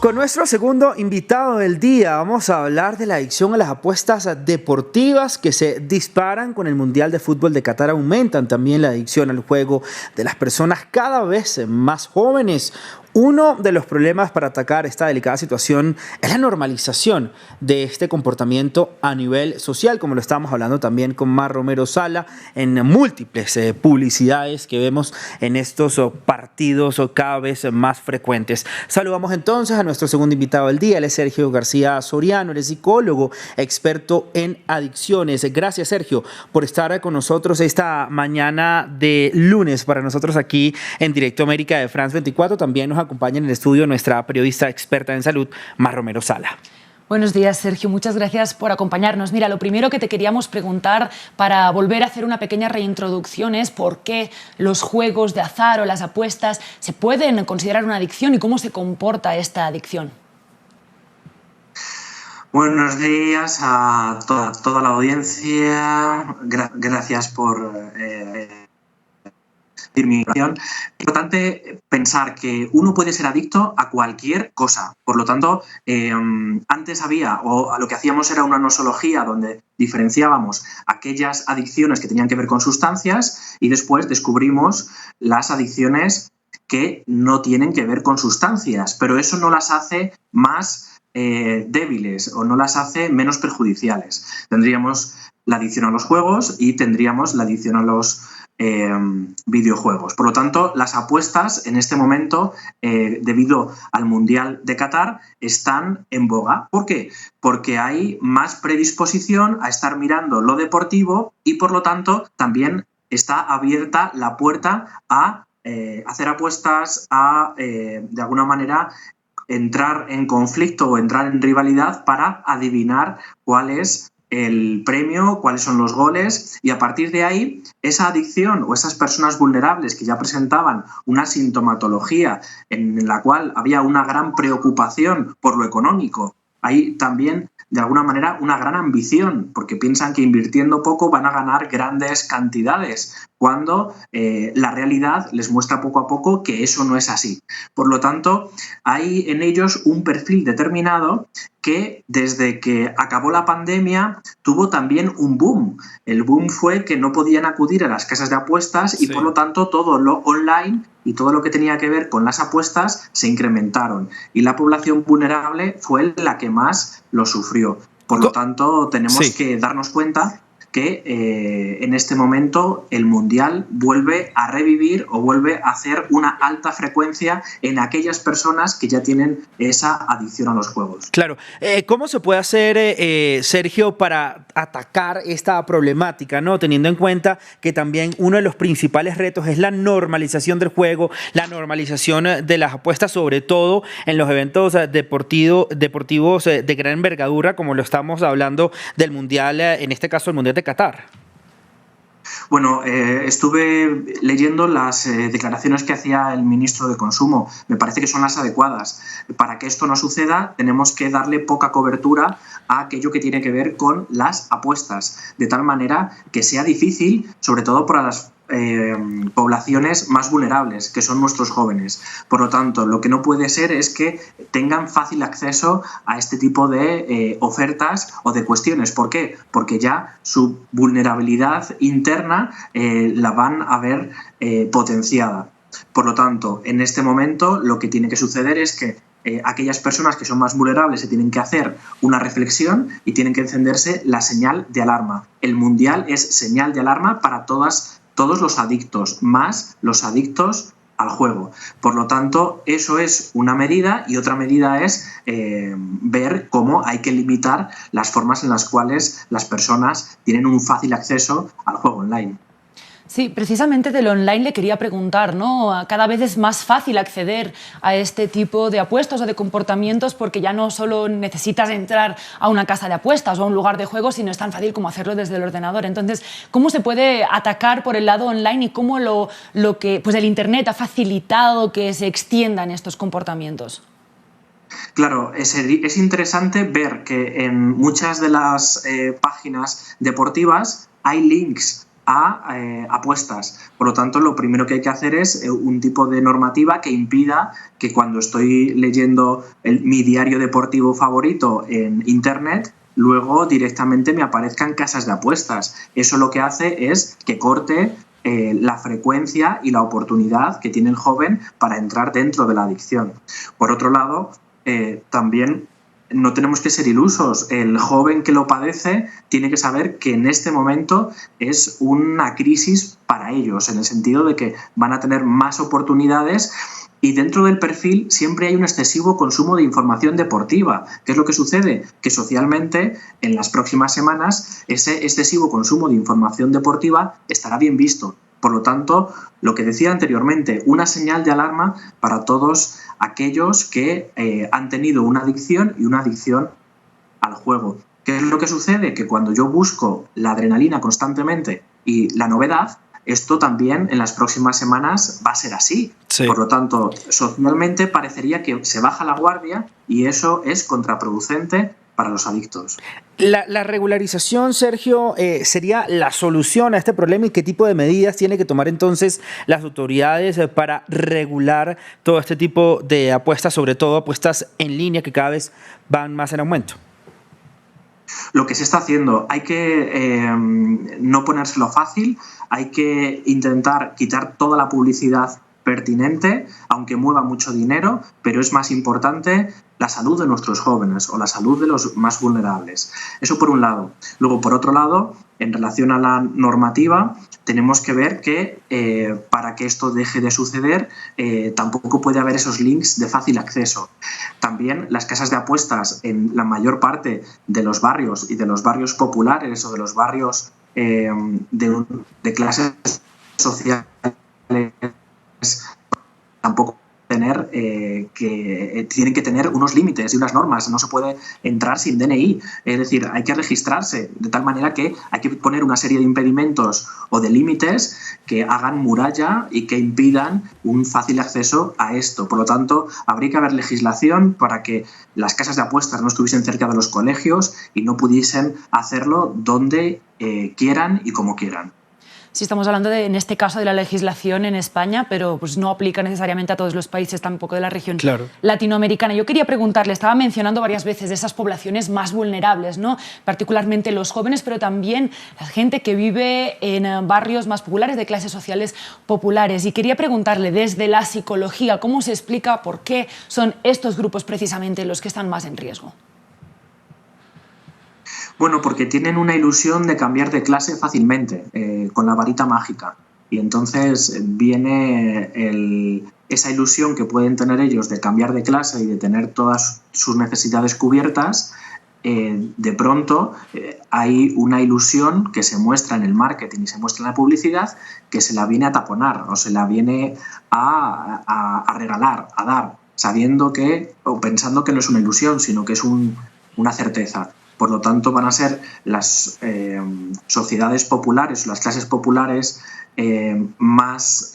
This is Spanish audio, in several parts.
Con nuestro segundo invitado del día vamos a hablar de la adicción a las apuestas deportivas que se disparan con el Mundial de Fútbol de Qatar. Aumentan también la adicción al juego de las personas cada vez más jóvenes. Uno de los problemas para atacar esta delicada situación es la normalización de este comportamiento a nivel social, como lo estábamos hablando también con Mar Romero Sala en múltiples publicidades que vemos en estos partidos cada vez más frecuentes. Saludamos entonces a nuestro segundo invitado del día. Él es Sergio García Soriano, él es psicólogo, experto en adicciones. Gracias, Sergio, por estar con nosotros esta mañana de lunes para nosotros aquí en Directo América de France 24. También nos acompaña en el estudio nuestra periodista experta en salud, Mar Romero Sala. Buenos días, Sergio. Muchas gracias por acompañarnos. Mira, lo primero que te queríamos preguntar para volver a hacer una pequeña reintroducción es por qué los juegos de azar o las apuestas se pueden considerar una adicción y cómo se comporta esta adicción. Buenos días a toda la audiencia. Gracias por mi invitación. Es importante pensar que uno puede ser adicto a cualquier cosa. Por lo tanto, antes lo que hacíamos era una nosología donde diferenciábamos aquellas adicciones que tenían que ver con sustancias y después descubrimos las adicciones que no tienen que ver con sustancias, pero eso no las hace más débiles o no las hace menos perjudiciales. Tendríamos la adicción a los juegos y tendríamos la adicción a los videojuegos. Por lo tanto, las apuestas en este momento, debido al Mundial de Qatar, están en boga. ¿Por qué? Porque hay más predisposición a estar mirando lo deportivo y, por lo tanto, también está abierta la puerta a hacer apuestas, a, de alguna manera, entrar en conflicto o entrar en rivalidad para adivinar cuál es el premio, cuáles son los goles, y a partir de ahí esa adicción o esas personas vulnerables que ya presentaban una sintomatología en la cual había una gran preocupación por lo económico, hay también de alguna manera una gran ambición porque piensan que invirtiendo poco van a ganar grandes cantidades cuando la realidad les muestra poco a poco que eso no es así. Por lo tanto, hay en ellos un perfil determinado que desde que acabó la pandemia tuvo también un boom. El boom fue que no podían acudir a las casas de apuestas y por lo tanto todo lo online y todo lo que tenía que ver con las apuestas se incrementaron. Y la población vulnerable fue la que más lo sufrió. Por lo tanto, tenemos que darnos cuenta que en este momento el Mundial vuelve a revivir o vuelve a hacer una alta frecuencia en aquellas personas que ya tienen esa adicción a los juegos. Claro. ¿Cómo se puede hacer, Sergio, para atacar esta problemática, ¿no? Teniendo en cuenta que también uno de los principales retos es la normalización del juego, la normalización de las apuestas, sobre todo en los eventos deportivos de gran envergadura, como lo estamos hablando del Mundial, en este caso el Mundial de Qatar? Bueno, estuve leyendo las declaraciones que hacía el ministro de Consumo. Me parece que son las adecuadas. Para que esto no suceda, tenemos que darle poca cobertura a aquello que tiene que ver con las apuestas, de tal manera que sea difícil, sobre todo para las poblaciones más vulnerables, que son nuestros jóvenes. Por lo tanto, lo que no puede ser es que tengan fácil acceso a este tipo de ofertas o de cuestiones. ¿Por qué? Porque ya su vulnerabilidad interna la van a ver potenciada. Por lo tanto, en este momento lo que tiene que suceder es que aquellas personas que son más vulnerables se tienen que hacer una reflexión y tienen que encenderse la señal de alarma. El Mundial es señal de alarma para todos los adictos, más los adictos al juego. Por lo tanto, eso es una medida y otra medida es ver cómo hay que limitar las formas en las cuales las personas tienen un fácil acceso al juego online. Sí, precisamente del online le quería preguntar, ¿no? Cada vez es más fácil acceder a este tipo de apuestas o de comportamientos porque ya no solo necesitas entrar a una casa de apuestas o a un lugar de juego, sino es tan fácil como hacerlo desde el ordenador. Entonces, ¿cómo se puede atacar por el lado online y cómo pues el Internet ha facilitado que se extiendan estos comportamientos? Claro, es interesante ver que en muchas de las páginas deportivas hay links a apuestas. Por lo tanto, lo primero que hay que hacer es un tipo de normativa que impida que cuando estoy leyendo mi diario deportivo favorito en Internet, luego directamente me aparezcan casas de apuestas. Eso lo que hace es que corte la frecuencia y la oportunidad que tiene el joven para entrar dentro de la adicción. Por otro lado, también no tenemos que ser ilusos. El joven que lo padece tiene que saber que en este momento es una crisis para ellos, en el sentido de que van a tener más oportunidades. Y dentro del perfil siempre hay un excesivo consumo de información deportiva. ¿Qué es lo que sucede? Que socialmente, en las próximas semanas, ese excesivo consumo de información deportiva estará bien visto. Por lo tanto, lo que decía anteriormente, una señal de alarma para todos aquellos que han tenido una adicción y una adicción al juego. ¿Qué es lo que sucede? Que cuando yo busco la adrenalina constantemente y la novedad, esto también en las próximas semanas va a ser así. Sí. Por lo tanto, socialmente parecería que se baja la guardia y eso es contraproducente para los adictos. La regularización, Sergio, sería la solución a este problema, y qué tipo de medidas tiene que tomar entonces las autoridades para regular todo este tipo de apuestas, sobre todo apuestas en línea que cada vez van más en aumento. Lo que se está haciendo, hay que no ponérselo fácil, hay que intentar quitar toda la publicidad pertinente, aunque mueva mucho dinero, pero es más importante la salud de nuestros jóvenes o la salud de los más vulnerables. Eso por un lado. Luego, por otro lado, en relación a la normativa, tenemos que ver que para que esto deje de suceder, tampoco puede haber esos links de fácil acceso. También las casas de apuestas en la mayor parte de los barrios y de los barrios populares o de los barrios de clases sociales tampoco tener tienen que tener unos límites y unas normas. No se puede entrar sin DNI, es decir, hay que registrarse, de tal manera que hay que poner una serie de impedimentos o de límites que hagan muralla y que impidan un fácil acceso a esto. Por lo tanto, habría que haber legislación para que las casas de apuestas no estuviesen cerca de los colegios y no pudiesen hacerlo donde quieran y como quieran. Sí, estamos hablando en este caso de la legislación en España, pero pues no aplica necesariamente a todos los países, tampoco de la región latinoamericana. Yo quería preguntarle, estaba mencionando varias veces de esas poblaciones más vulnerables, ¿no? Particularmente los jóvenes, pero también la gente que vive en barrios más populares, de clases sociales populares. Y quería preguntarle, desde la psicología, ¿cómo se explica por qué son estos grupos precisamente los que están más en riesgo? Bueno, porque tienen una ilusión de cambiar de clase fácilmente, con la varita mágica. Y entonces viene esa ilusión que pueden tener ellos de cambiar de clase y de tener todas sus necesidades cubiertas. De pronto hay una ilusión que se muestra en el marketing y se muestra en la publicidad, que se la viene a taponar o se la viene a regalar, a dar, sabiendo que o pensando que no es una ilusión, sino que es una certeza. Por lo tanto, van a ser las sociedades populares o las clases populares más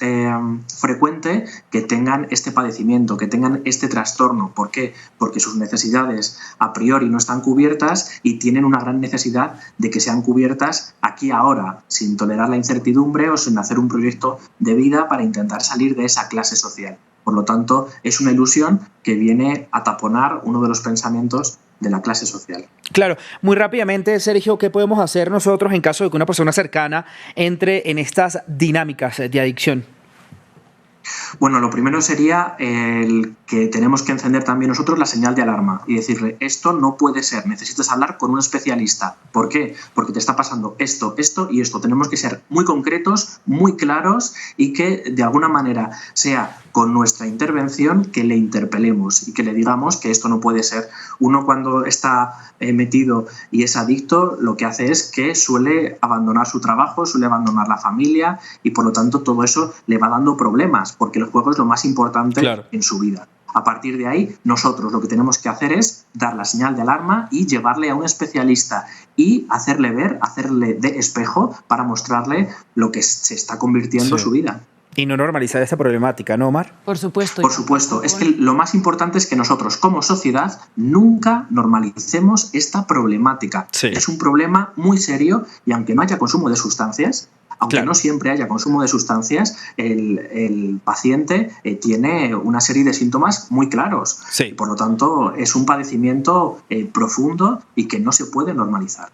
frecuente que tengan este padecimiento, que tengan este trastorno. ¿Por qué? Porque sus necesidades a priori no están cubiertas y tienen una gran necesidad de que sean cubiertas aquí ahora, sin tolerar la incertidumbre o sin hacer un proyecto de vida para intentar salir de esa clase social. Por lo tanto, es una ilusión que viene a taponar uno de los pensamientos de la clase social. Claro, muy rápidamente, Sergio, ¿qué podemos hacer nosotros en caso de que una persona cercana entre en estas dinámicas de adicción? Bueno, lo primero sería el que tenemos que encender también nosotros la señal de alarma y decirle, esto no puede ser, necesitas hablar con un especialista. ¿Por qué? Porque te está pasando esto, esto y esto. Tenemos que ser muy concretos, muy claros y que de alguna manera sea con nuestra intervención que le interpelemos y que le digamos que esto no puede ser. Uno cuando está metido y es adicto, lo que hace es que suele abandonar su trabajo, suele abandonar la familia y por lo tanto todo eso le va dando problemas porque el juego es lo más importante en su vida. A partir de ahí, nosotros lo que tenemos que hacer es dar la señal de alarma y llevarle a un especialista y hacerle ver, hacerle de espejo para mostrarle lo que se está convirtiendo su vida. Y no normalizar esta problemática, ¿no, Omar? Por supuesto. Por supuesto. Es que lo más importante es que nosotros, como sociedad, nunca normalicemos esta problemática. Es un problema muy serio y aunque no haya consumo de sustancias, Aunque no siempre haya consumo de sustancias, el paciente tiene una serie de síntomas muy claros. Sí. Y por lo tanto, es un padecimiento profundo y que no se puede normalizar.